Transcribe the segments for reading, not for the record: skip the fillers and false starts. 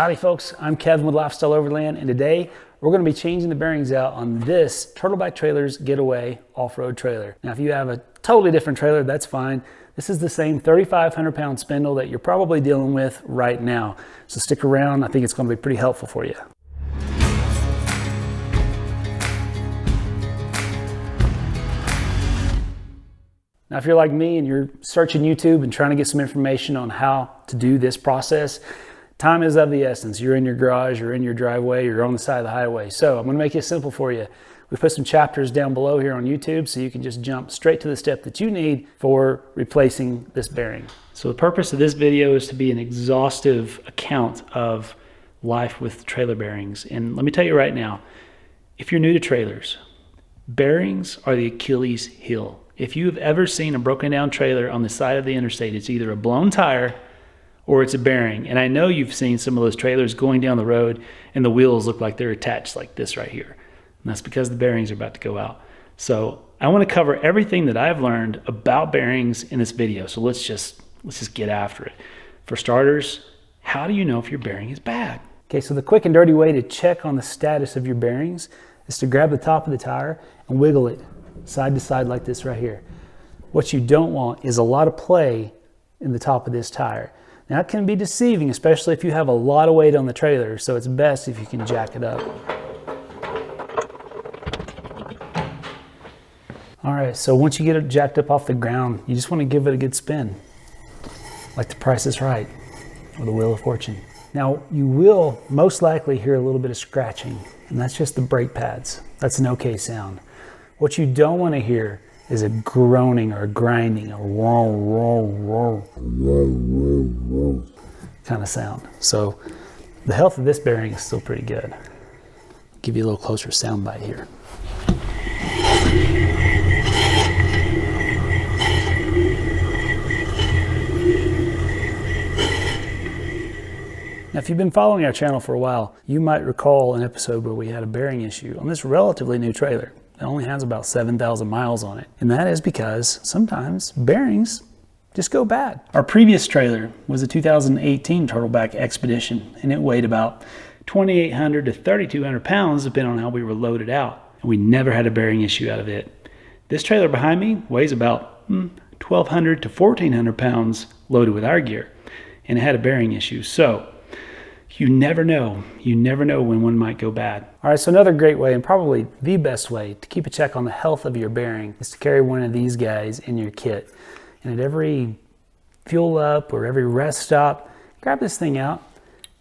Howdy folks, I'm Kevin with Lifestyle Overland, and today we're going to be changing the bearings out on this Turtleback Trailers Getaway off-road trailer. Now if you have a totally different trailer, that's fine. This is the same 3,500 pound spindle that you're probably dealing with right now. So stick around, I think it's going to be pretty helpful for you. Now if you're like me and you're searching YouTube and trying to get some information on how to do this process, time is of the essence. You're in your garage, you're in your driveway, you're on the side of the highway. So I'm going to make it simple for you. We put some chapters down below here on YouTube so you can just jump straight to the step that you need for replacing this bearing. So the purpose of this video is to be an exhaustive account of life with trailer bearings. And let me tell you right now, if you're new to trailers, bearings are the Achilles heel. If you have ever seen a broken down trailer on the side of the interstate, it's either a blown tire or it's a bearing. And I know you've seen some of those trailers going down the road and the wheels look like they're attached like this right here. And that's because the bearings are about to go out. So I want to cover everything that I've learned about bearings in this video. So let's just get after it. For starters, how do you know if your bearing is bad? Okay, so the quick and dirty way to check on the status of your bearings is to grab the top of the tire and wiggle it side to side like this right here. What you don't want is a lot of play in the top of this tire. Now it can be deceiving, especially if you have a lot of weight on the trailer, so it's best if you can jack it up. All right, so once you get it jacked up off the ground, you just want to give it a good spin, like The Price is Right or The Wheel of Fortune. Now you will most likely hear a little bit of scratching, and that's just the brake pads. That's an okay sound. What you don't want to hear is a groaning or a grinding, a roar, roar, roar kind of sound. So the health of this bearing is still pretty good. I'll give you a little closer sound bite here. Now, if you've been following our channel for a while, you might recall an episode where we had a bearing issue on this relatively new trailer. It only has about 7,000 miles on it. And that is because sometimes bearings just go bad. Our previous trailer was a 2018 Turtleback Expedition, and it weighed about 2,800 to 3,200 pounds depending on how we were loaded out. And we never had a bearing issue out of it. This trailer behind me weighs about 1,200 to 1,400 pounds loaded with our gear, and it had a bearing issue. So you never know when one might go bad. All right, so another great way, and probably the best way to keep a check on the health of your bearing is to carry one of these guys in your kit. And at every fuel up or every rest stop, grab this thing out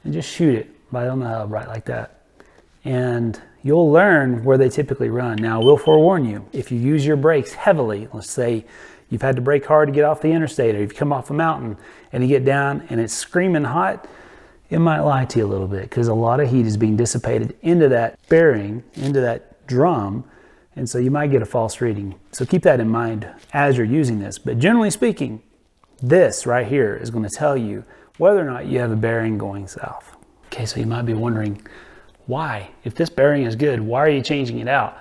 and just shoot it right on the hub, right like that. And you'll learn where they typically run. Now, I will forewarn you, if you use your brakes heavily, let's say you've had to brake hard to get off the interstate, or you've come off a mountain and you get down and it's screaming hot, it might lie to you a little bit because a lot of heat is being dissipated into that bearing, into that drum, and so you might get a false reading. So keep that in mind as you're using this. But generally speaking, this right here is going to tell you whether or not you have a bearing going south. Okay, so you might be wondering, why? If this bearing is good, why are you changing it out?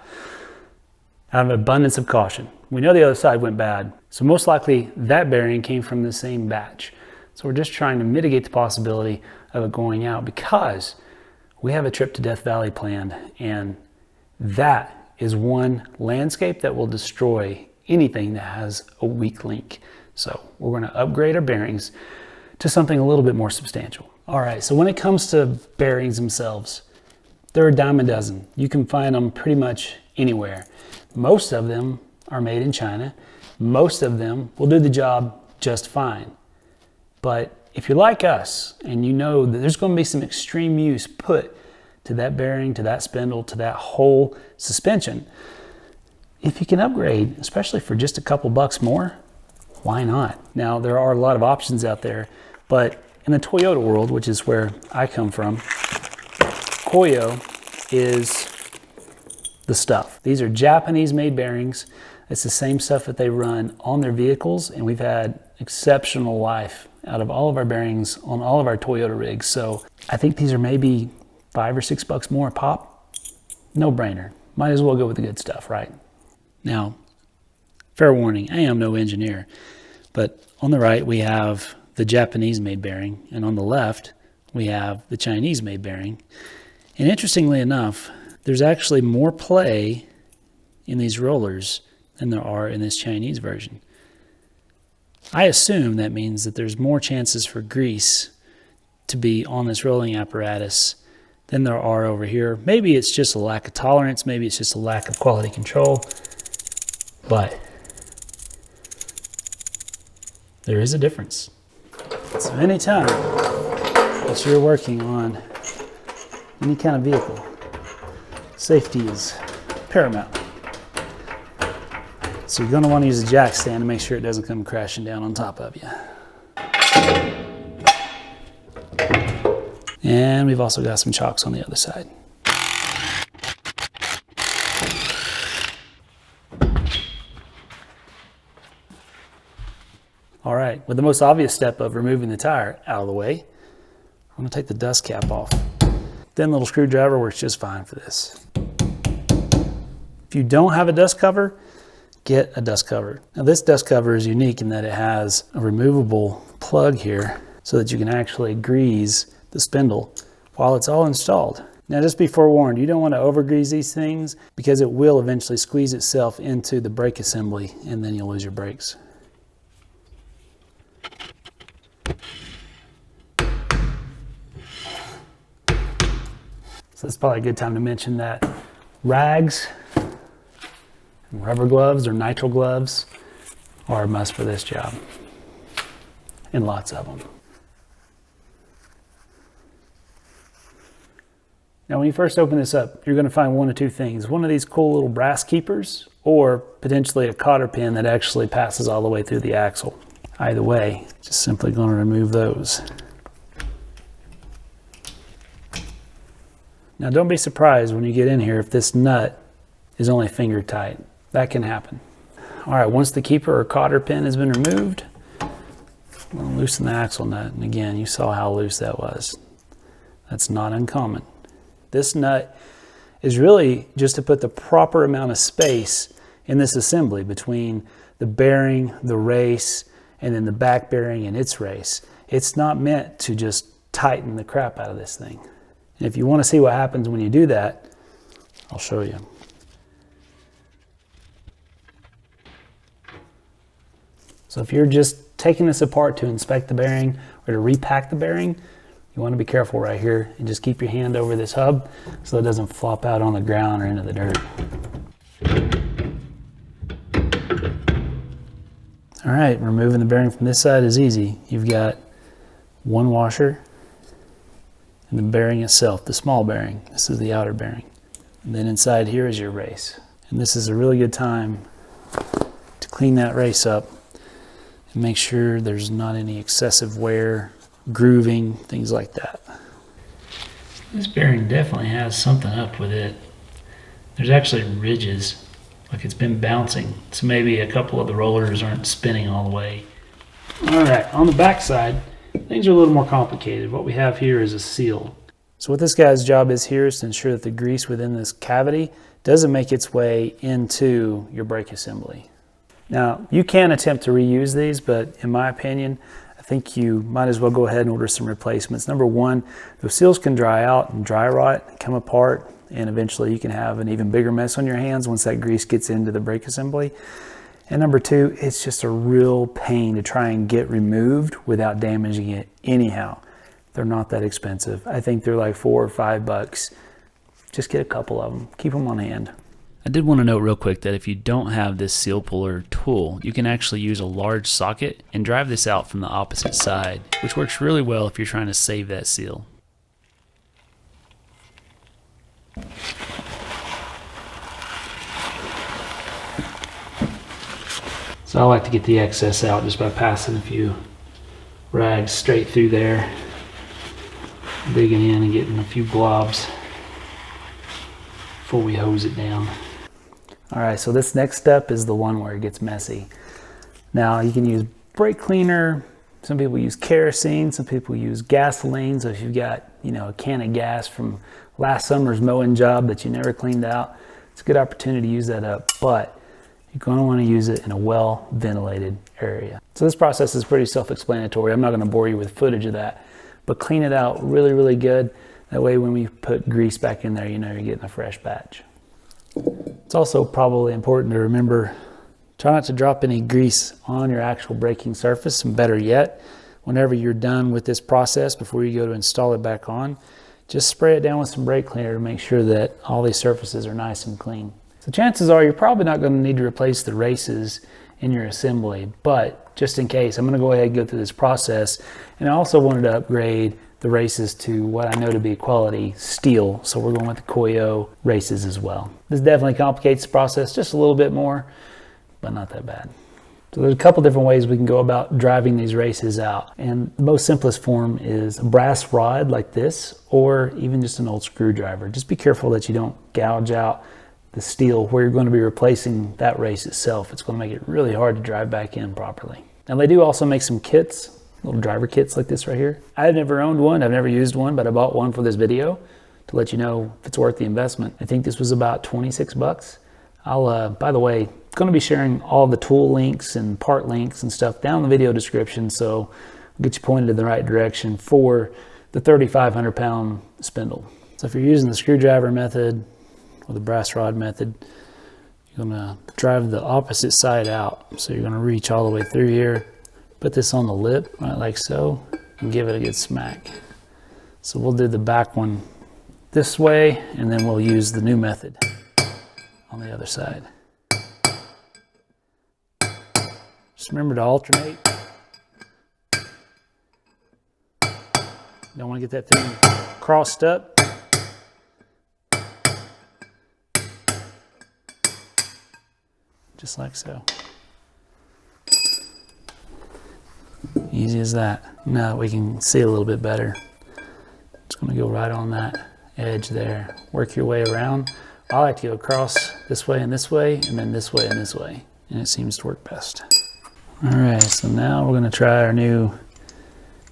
Out of abundance of caution. We know the other side went bad, so most likely that bearing came from the same batch. So we're just trying to mitigate the possibility of it going out because we have a trip to Death Valley planned, and that is one landscape that will destroy anything that has a weak link. So we're going to upgrade our bearings to something a little bit more substantial. All right, so when it comes to bearings themselves, they're a dime a dozen. You can find them pretty much anywhere. Most of them are made in China. Most of them will do the job just fine. But if you're like us and you know that there's going to be some extreme use put to that bearing, to that spindle, to that whole suspension, if you can upgrade, especially for just a couple bucks more, why not? Now, there are a lot of options out there, but in the Toyota world, which is where I come from, Koyo is the stuff. These are Japanese-made bearings. It's the same stuff that they run on their vehicles, and we've had exceptional life out of all of our bearings on all of our Toyota rigs. So I think these are maybe $5 or $6 more a pop. No brainer. Might as well go with the good stuff, right? Now, fair warning, I am no engineer, but on the right we have the Japanese made bearing, and on the left we have the Chinese made bearing. And interestingly enough, there's actually more play in these rollers than there are in this Chinese version. I assume that means that there's more chances for grease to be on this rolling apparatus than there are over here. Maybe it's just a lack of tolerance, maybe it's just a lack of quality control, but there is a difference. So anytime that you're working on any kind of vehicle, safety is paramount. So you're going to want to use a jack stand to make sure it doesn't come crashing down on top of you. And we've also got some chocks on the other side. All right, with the most obvious step of removing the tire out of the way, I'm going to take the dust cap off. Thin little screwdriver works just fine for this. If you don't have a dust cover, get a dust cover. Now this dust cover is unique in that it has a removable plug here so that you can actually grease the spindle while it's all installed. Now just be forewarned, you don't want to over grease these things because it will eventually squeeze itself into the brake assembly and then you'll lose your brakes. So it's probably a good time to mention that rags, rubber gloves or nitrile gloves are a must for this job, and lots of them. Now when you first open this up, you're going to find one of two things. One of these cool little brass keepers or potentially a cotter pin that actually passes all the way through the axle. Either way, just simply going to remove those. Now don't be surprised when you get in here if this nut is only finger tight. That can happen. All right, once the keeper or cotter pin has been removed, I'm going to loosen the axle nut. And again, you saw how loose that was. That's not uncommon. This nut is really just to put the proper amount of space in this assembly between the bearing, the race, and then the back bearing and its race. It's not meant to just tighten the crap out of this thing. And if you want to see what happens when you do that, I'll show you. So if you're just taking this apart to inspect the bearing or to repack the bearing, you want to be careful right here and just keep your hand over this hub so it doesn't flop out on the ground or into the dirt. All right, removing the bearing from this side is easy. You've got one washer and the bearing itself, the small bearing. This is the outer bearing. And then inside here is your race. And this is a really good time to clean that race up and make sure there's not any excessive wear, grooving, things like that. This bearing definitely has something up with it. There's actually ridges, like it's been bouncing. So maybe a couple of the rollers aren't spinning all the way. All right, on the back side, things are a little more complicated. What we have here is a seal. So what this guy's job is here is to ensure that the grease within this cavity doesn't make its way into your brake assembly. Now, you can attempt to reuse these, but in my opinion, I think you might as well go ahead and order some replacements. Number one, those seals can dry out and dry rot and come apart, and eventually you can have an even bigger mess on your hands once that grease gets into the brake assembly. And number two, it's just a real pain to try and get removed without damaging it anyhow. They're not that expensive. I think they're like $4 or $5. Just get a couple of them. Keep them on hand. I did want to note real quick that if you don't have this seal puller tool, you can actually use a large socket and drive this out from the opposite side, which works really well if you're trying to save that seal. So I like to get the excess out just by passing a few rags straight through there, digging in and getting a few blobs before we hose it down. All right, so this next step is the one where it gets messy. Now you can use brake cleaner, some people use kerosene, some people use gasoline. So if you've got, a can of gas from last summer's mowing job that you never cleaned out, it's a good opportunity to use that up, but you're going to want to use it in a well-ventilated area. So this process is pretty self-explanatory. I'm not going to bore you with footage of that, but clean it out really, really good. That way when we put grease back in there, you know you're getting a fresh batch. It's also probably important to remember, try not to drop any grease on your actual braking surface, and better yet, whenever you're done with this process, before you go to install it back on, just spray it down with some brake cleaner to make sure that all these surfaces are nice and clean. So chances are you're probably not going to need to replace the races in your assembly, but just in case, I'm going to go ahead and go through this process. And I also wanted to upgrade the races to what I know to be quality steel, so we're going with the Koyo races as well. This definitely complicates the process just a little bit more, but not that bad. So there's a couple different ways we can go about driving these races out. And the most simplest form is a brass rod like this, or even just an old screwdriver. Just be careful that you don't gouge out the steel where you're going to be replacing that race itself. It's going to make it really hard to drive back in properly. Now they do also make some kits, little driver kits like this right here. I've never owned one, I've never used one, but I bought one for this video to let you know if it's worth the investment. I think this was about 26 bucks. I'll, by the way, going to be sharing all the tool links and part links and stuff down in the video description, so I'll get you pointed in the right direction for the 3,500 pound spindle. So if you're using the screwdriver method or the brass rod method, you're going to drive the opposite side out. So you're going to reach all the way through here, put this on the lip, right, like so, and give it a good smack. So we'll do the back one this way, and then we'll use the new method on the other side. Just remember to alternate. Don't want to get that thing crossed up. Just like so. Easy as that. Now that we can see a little bit better, just going to go right on that edge there. Work your way around. I like to go across this way, and then this way and this way, and it seems to work best. All right, so now we're going to try our new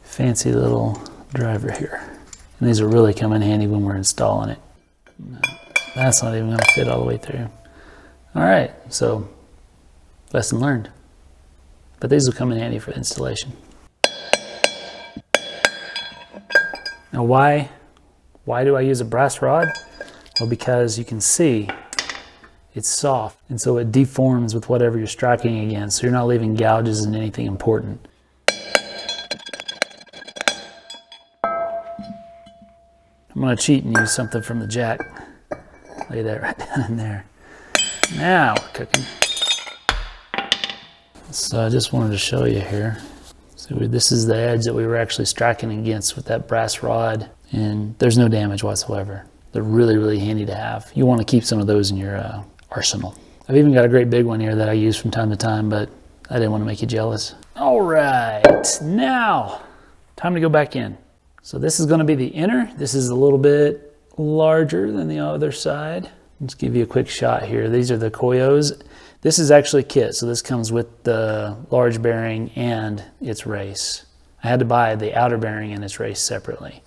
fancy little driver here. And these will really come in handy when we're installing it. No, that's not even going to fit all the way through. All right, so lesson learned. But these will come in handy for installation. Now why do I use a brass rod? Well, because you can see it's soft, and so it deforms with whatever you're striking against, so you're not leaving gouges in anything important. I'm going to cheat and use something from the jack. Lay that right down in there. Now we're cooking. So I just wanted to show you here. So this is the edge that we were actually striking against with that brass rod, and there's no damage whatsoever. They're really, really handy to have. You want to keep some of those in your arsenal. I've even got a great big one here that I use from time to time, but I didn't want to make you jealous. All right, now time to go back in. So this is going to be the inner. This is a little bit larger than the other side. Let's give you a quick shot here. These are the Koyos. This is actually kit, so this comes with the large bearing and its race. I had to buy the outer bearing and its race separately.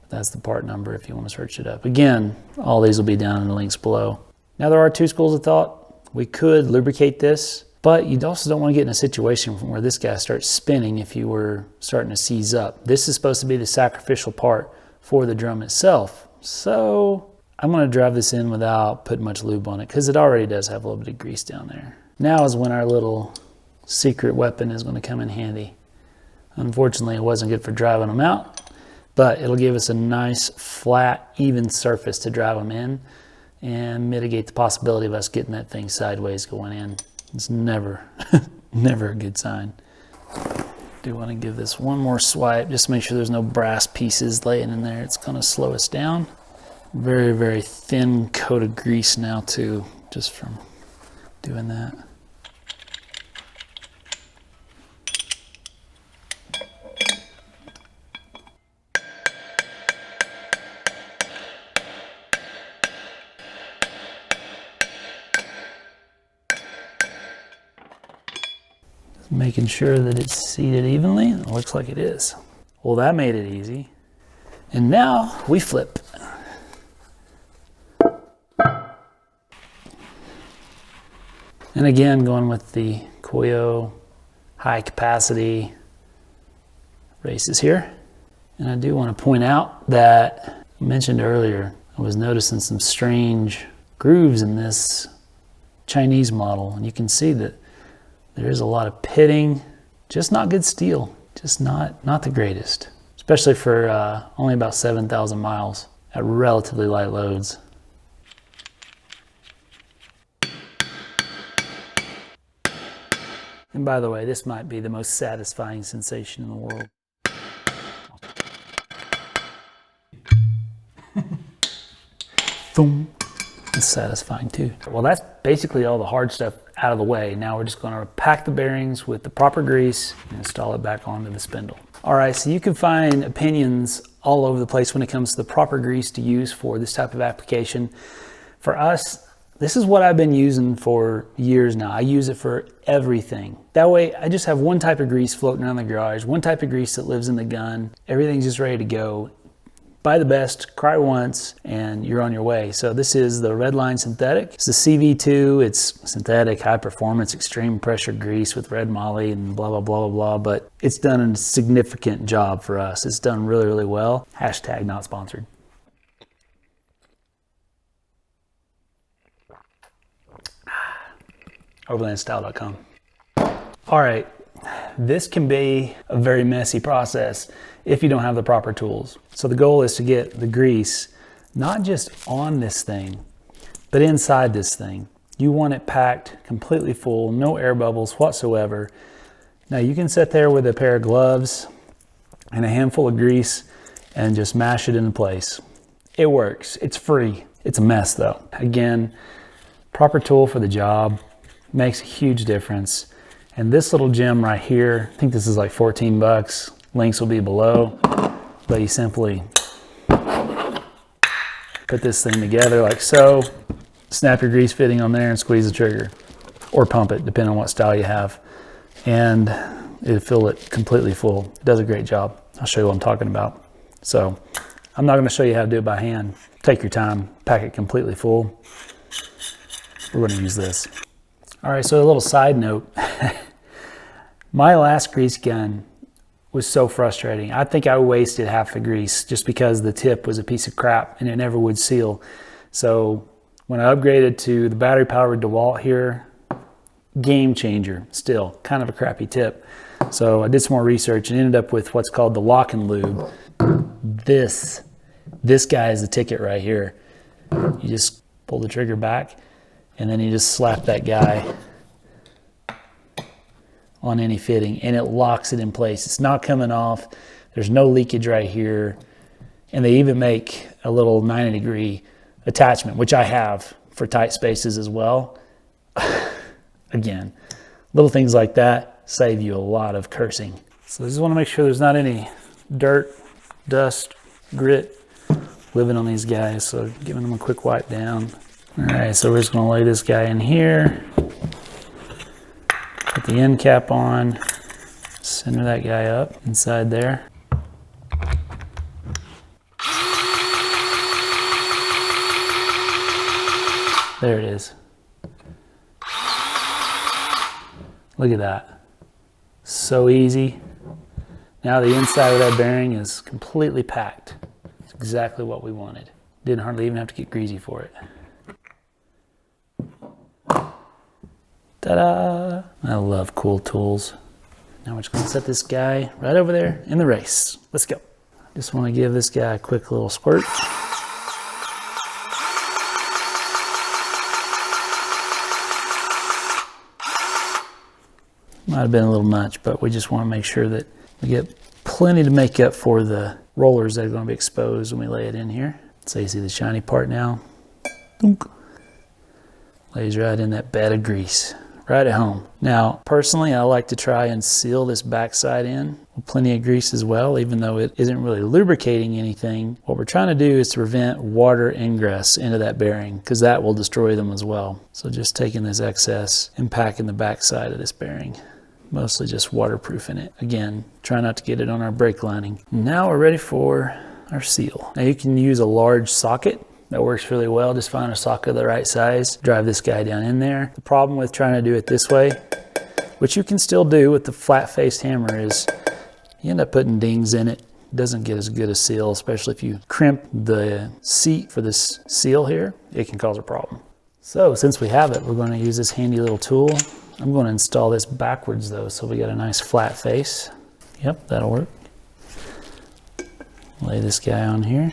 That's the part number if you want to search it up. Again, all these will be down in the links below. Now there are two schools of thought. We could lubricate this, but you also don't want to get in a situation where this guy starts spinning if you were starting to seize up. This is supposed to be the sacrificial part for the drum itself. So I'm going to drive this in without putting much lube on it because it already does have a little bit of grease down there. Now is when our little secret weapon is going to come in handy. Unfortunately, it wasn't good for driving them out, but it'll give us a nice, flat, even surface to drive them in and mitigate the possibility of us getting that thing sideways going in. It's never, never a good sign. Do want to give this one more swipe, just to make sure there's no brass pieces laying in there. It's going to slow us down. Very, very thin coat of grease now too, just from doing that. Making sure that it's seated evenly. It looks like it is. Well, that made it easy. And now we flip. And again, going with the Koyo high capacity races here. And I do want to point out that I mentioned earlier, I was noticing some strange grooves in this Chinese model. And you can see that there is a lot of pitting, just not good steel, just not the greatest, especially for only about 7,000 miles at relatively light loads. And by the way, this might be the most satisfying sensation in the world. Boom. It's satisfying too. Well, that's basically all the hard stuff out of the way. Now we're just going to pack the bearings with the proper grease and install it back onto the spindle. All right, so you can find opinions all over the place when it comes to the proper grease to use for this type of application. For us, this is what I've been using for years now. I use it for everything. That way, I just have one type of grease floating around the garage, one type of grease that lives in the gun. Everything's just ready to go. Buy the best, cry once, and you're on your way. So this is the Redline Synthetic. It's the CV2. It's synthetic, high performance, extreme pressure grease with red moly and blah, blah, blah, blah, blah. But it's done a significant job for us. It's done really, really well. Hashtag not sponsored. Overlandstyle.com. All right, this can be a very messy process if you don't have the proper tools. So the goal is to get the grease not just on this thing, but inside this thing. You want it packed completely full, no air bubbles whatsoever. Now you can sit there with a pair of gloves and a handful of grease and just mash it into place. It works, it's free. It's a mess though. Again, proper tool for the job makes a huge difference. And this little gem right here, I think this is like 14 bucks. Links will be below, but you simply put this thing together like so, snap your grease fitting on there and squeeze the trigger, or pump it, depending on what style you have. And it'll fill it completely full. It does a great job. I'll show you what I'm talking about. So I'm not gonna show you how to do it by hand. Take your time, pack it completely full. We're gonna use this. All right, so a little side note. My last grease gun was so frustrating. I think I wasted half the grease just because the tip was a piece of crap and it never would seal. So when I upgraded to the battery powered DeWalt here, game changer, still kind of a crappy tip. So I did some more research and ended up with what's called the lock and lube. This guy is the ticket right here. You just pull the trigger back and then you just slap that guy on any fitting and it locks it in place. It's not coming off. There's no leakage right here. And they even make a little 90-degree attachment, which I have for tight spaces as well. Again, little things like that save you a lot of cursing. So I just want to make sure there's not any dirt, dust, grit living on these guys. So giving them a quick wipe down. All right, so we're just going to lay this guy in here. Put the end cap on, center that guy up inside there. There it is. Look at that. So easy. Now the inside of that bearing is completely packed. It's exactly what we wanted. Didn't hardly even have to get greasy for it. Ta-da! I love cool tools. Now we're just gonna set this guy right over there in the race. Let's go. Just wanna give this guy a quick little squirt. Might have been a little much, but we just wanna make sure that we get plenty to make up for the rollers that are gonna be exposed when we lay it in here. So you see the shiny part now? Dunk. Lays right in that bed of grease. Right at home. Now, personally, I like to try and seal this backside in with plenty of grease as well, even though it isn't really lubricating anything. What we're trying to do is to prevent water ingress into that bearing, because that will destroy them as well. So just taking this excess and packing the backside of this bearing. Mostly just waterproofing it. Again, try not to get it on our brake lining. Now we're ready for our seal. Now you can use a large socket. That works really well. Just find a socket of the right size, drive this guy down in there. The problem with trying to do it this way, which you can still do with the flat-faced hammer, is you end up putting dings in it. it doesn't get as good a seal, especially if you crimp the seat for this seal here, it can cause a problem. So since we have it, we're going to use this handy little tool. I'm going to install this backwards though, so we got a nice flat face. Yep, that'll work. Lay this guy on here.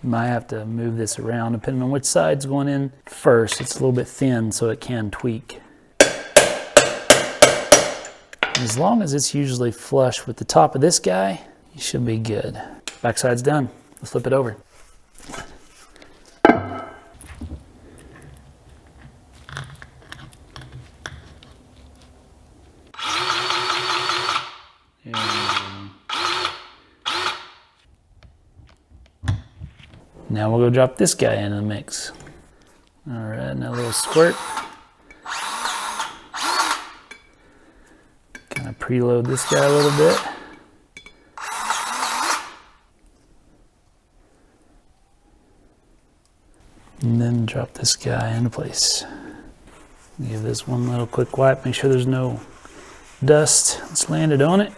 You might have to move this around depending on which side's going in first. It's a little bit thin, so it can tweak. As long as it's usually flush with the top of this guy, you should be good. Backside's done. Let's flip it over. Now we'll go drop this guy into the mix. All right, now a little squirt. Kind of preload this guy a little bit. And then drop this guy into place. Give this one little quick wipe, make sure there's no dust that's landed on it.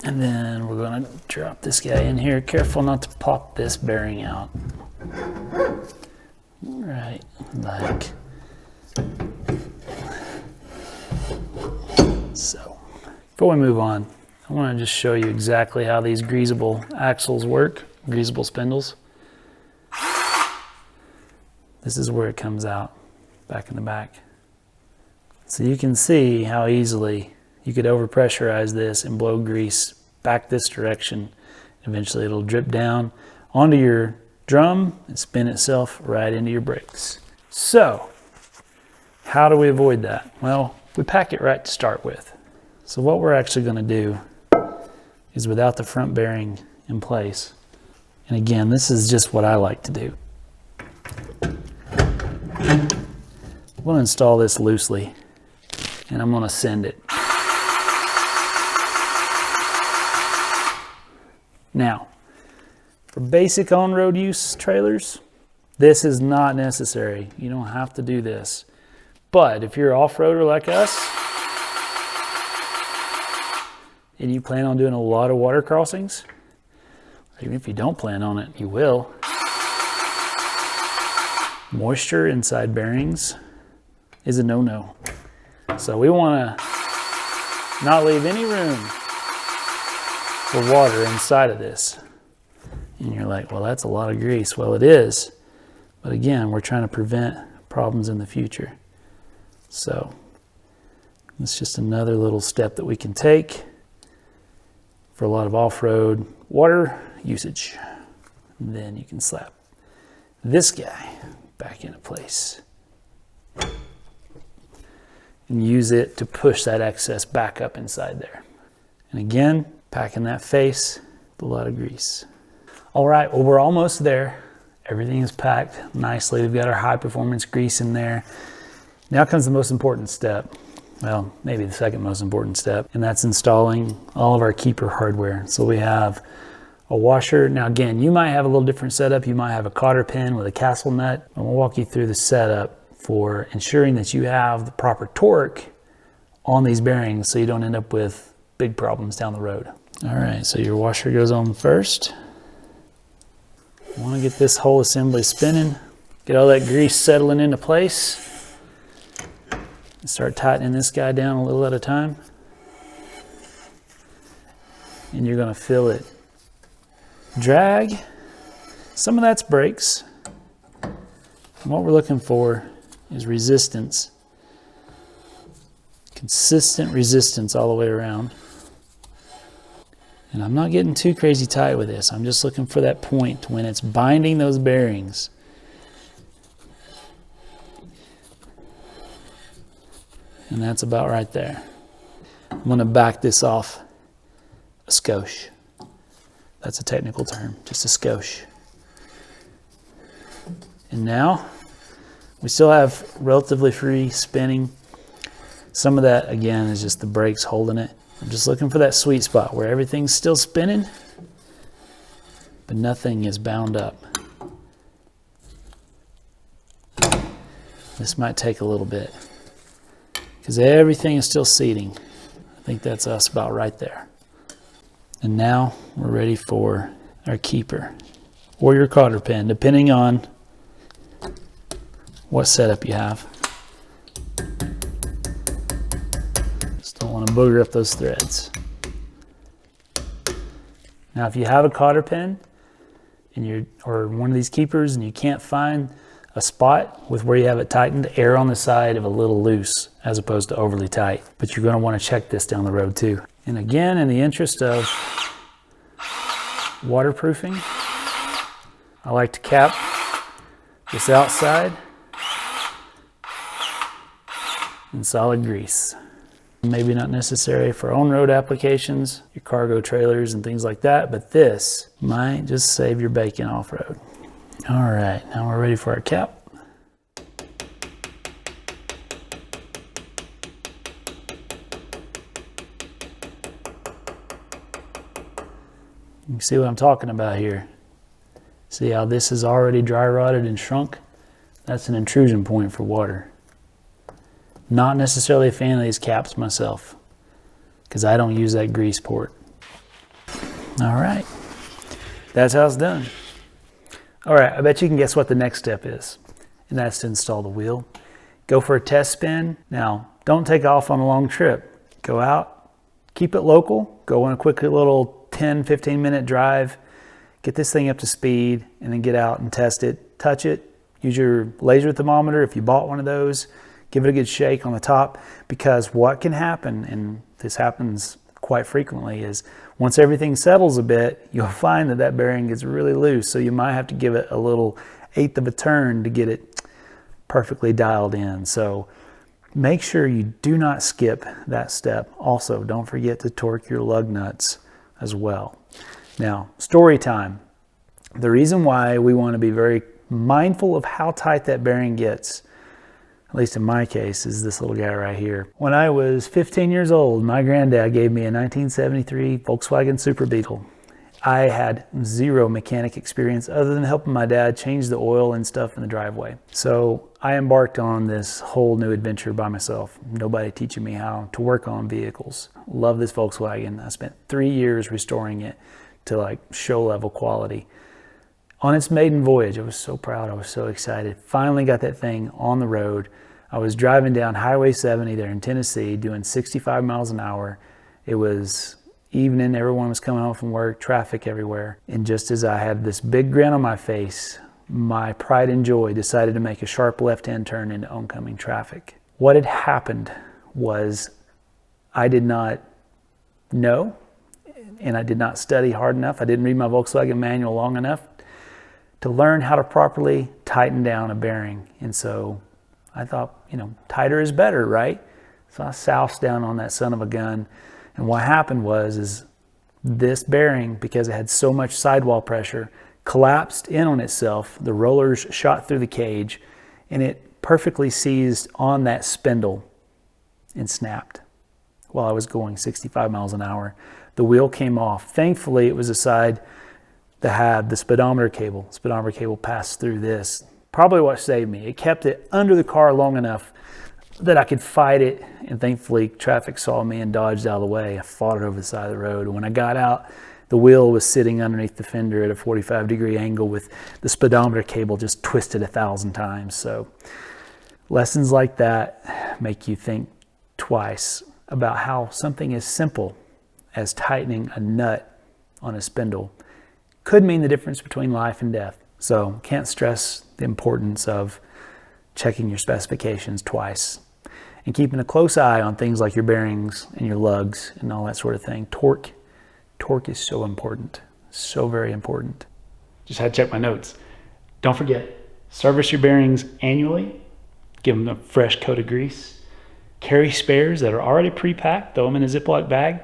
And then we're gonna drop this guy in here. Careful not to pop this bearing out. Right, like so. Before we move on, I wanna just show you exactly how these greasable axles work, greasable spindles. This is where it comes out, back in the back. So you can see how easily you could overpressurize this and blow grease back this direction. Eventually it'll drip down onto your drum and spin itself right into your brakes. So, how do we avoid that? Well, we pack it right to start with. So what we're actually going to do is, without the front bearing in place, and again, this is just what I like to do. I'm going to install this loosely, and I'm going to send it. Now, for basic on-road use trailers, this is not necessary. You don't have to do this. But if you're an off-roader like us, and you plan on doing a lot of water crossings, or even if you don't plan on it, you will. Moisture inside bearings is a no-no. So we want to not leave any room for water inside of this. And you're like, well, that's a lot of grease. Well, it is. But again, we're trying to prevent problems in the future. So it's just another little step that we can take for a lot of off-road water usage. And then you can slap this guy back into place and use it to push that excess back up inside there. And again, packing that face with a lot of grease. All right, well, we're almost there. Everything is packed nicely. We've got our high performance grease in there. Now comes the most important step. Well, maybe the second most important step, and that's installing all of our keeper hardware. So we have a washer. Now again, you might have a little different setup. You might have a cotter pin with a castle nut. And we'll walk you through the setup for ensuring that you have the proper torque on these bearings so you don't end up with big problems down the road. All right, so your washer goes on first. You want to get this whole assembly spinning, get all that grease settling into place. Start tightening this guy down a little at a time. And you're going to feel it drag. Some of that's brakes. And what we're looking for is resistance. Consistent resistance all the way around. And I'm not getting too crazy tight with this. I'm just looking for that point when it's binding those bearings. And that's about right there. I'm going to back this off a skosh. That's a technical term, just a skosh. And now we still have relatively free spinning. Some of that, again, is just the brakes holding it. I'm just looking for that sweet spot where everything's still spinning, but nothing is bound up. This might take a little bit. because everything is still seating. I think that's us about right there. And now we're ready for our keeper or your cotter pin, depending on what setup you have. Just don't want to booger up those threads. Now, if you have a cotter pin and or one of these keepers and you can't find a spot with where you have it tightened, err on the side of a little loose as opposed to overly tight. But you're going to want to check this down the road too. And again, in the interest of waterproofing, I like to cap this outside in solid grease. Maybe not necessary for on-road applications, your cargo trailers and things like that, but this might just save your bacon off-road. All right, now we're ready for our cap. You can see what I'm talking about here. See how this is already dry rotted and shrunk? That's an intrusion point for water. Not necessarily a fan of these caps myself, because I don't use that grease port. All right, that's how it's done. All right, I bet you can guess what the next step is, and that's to install the wheel. Go for a test spin. Now, don't take off on a long trip. Go out, keep it local, go on a quick little 10, 15 minute drive, get this thing up to speed, and then get out and test it, touch it, use your laser thermometer if you bought one of those. Give it a good shake on the top, because what can happen, and this happens quite frequently, is once everything settles a bit, you'll find that that bearing gets really loose. So you might have to give it a little 1/8 of a turn to get it perfectly dialed in. So make sure you do not skip that step. Also, don't forget to torque your lug nuts as well. Now, story time. The reason why we want to be very mindful of how tight that bearing gets, at least in my case, is this little guy right here. When I was 15 years old, my granddad gave me a 1973 Volkswagen Super Beetle. I had zero mechanic experience other than helping my dad change the oil and stuff in the driveway. So I embarked on this whole new adventure by myself. Nobody teaching me how to work on vehicles. Love this Volkswagen. I spent 3 years restoring it to like show level quality. On its maiden voyage, I was so proud, I was so excited. Finally got that thing on the road. I was driving down Highway 70 there in Tennessee doing 65 miles an hour. It was evening, everyone was coming home from work, traffic everywhere. And just as I had this big grin on my face, my pride and joy decided to make a sharp left-hand turn into oncoming traffic. What had happened was I did not know, and I did not study hard enough. I didn't read my Volkswagen manual long enough to learn how to properly tighten down a bearing. And so I thought, tighter is better, right? So I soused down on that son of a gun. And what happened was this bearing, because it had so much sidewall pressure, collapsed in on itself. The rollers shot through the cage, and it perfectly seized on that spindle and snapped while I was going 65 miles an hour. The wheel came off. Thankfully, it was a side that had the speedometer cable. Speedometer cable passed through this. Probably what saved me. It kept it under the car long enough that I could fight it, and thankfully traffic saw me and dodged out of the way. I fought it over the side of the road. And when I got out, the wheel was sitting underneath the fender at a 45-degree angle with the speedometer cable just twisted 1,000 times. So lessons like that make you think twice about how something as simple as tightening a nut on a spindle could mean the difference between life and death. So can't stress the importance of checking your specifications twice and keeping a close eye on things like your bearings and your lugs and all that sort of thing. Torque is so important, so very important. Just had to check my notes. Don't forget, service your bearings annually, give them a fresh coat of grease, carry spares that are already pre-packed, throw them in a Ziploc bag,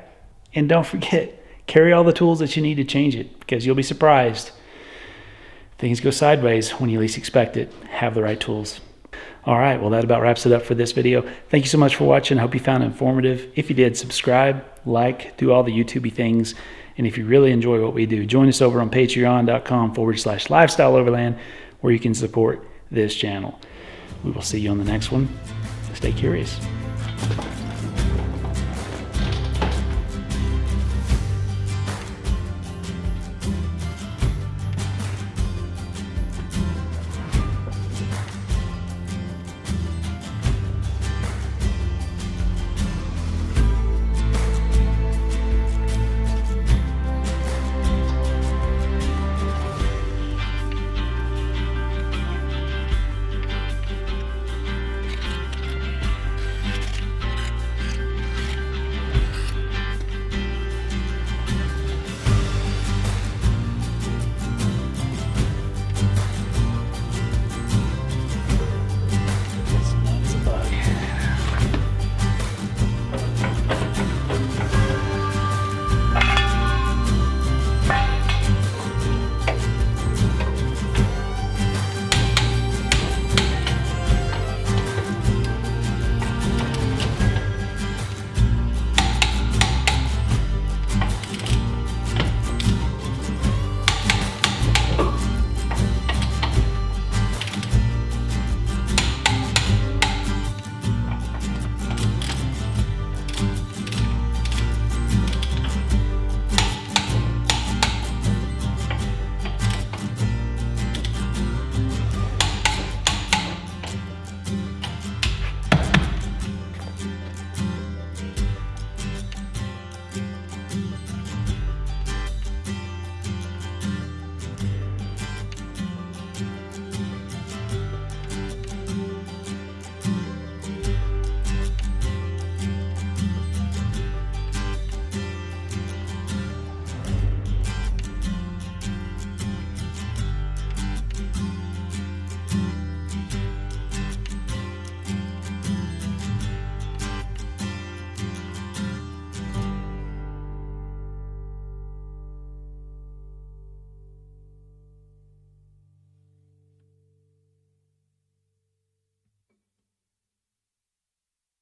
and don't forget, carry all the tools that you need to change it, because you'll be surprised. Things go sideways when you least expect it. Have the right tools. All right, well, that about wraps it up for this video. Thank you so much for watching. I hope you found it informative. If you did, subscribe, like, do all the YouTube-y things. And if you really enjoy what we do, join us over on patreon.com/lifestyle overland, where you can support this channel. We will see you on the next one. Stay curious. soon.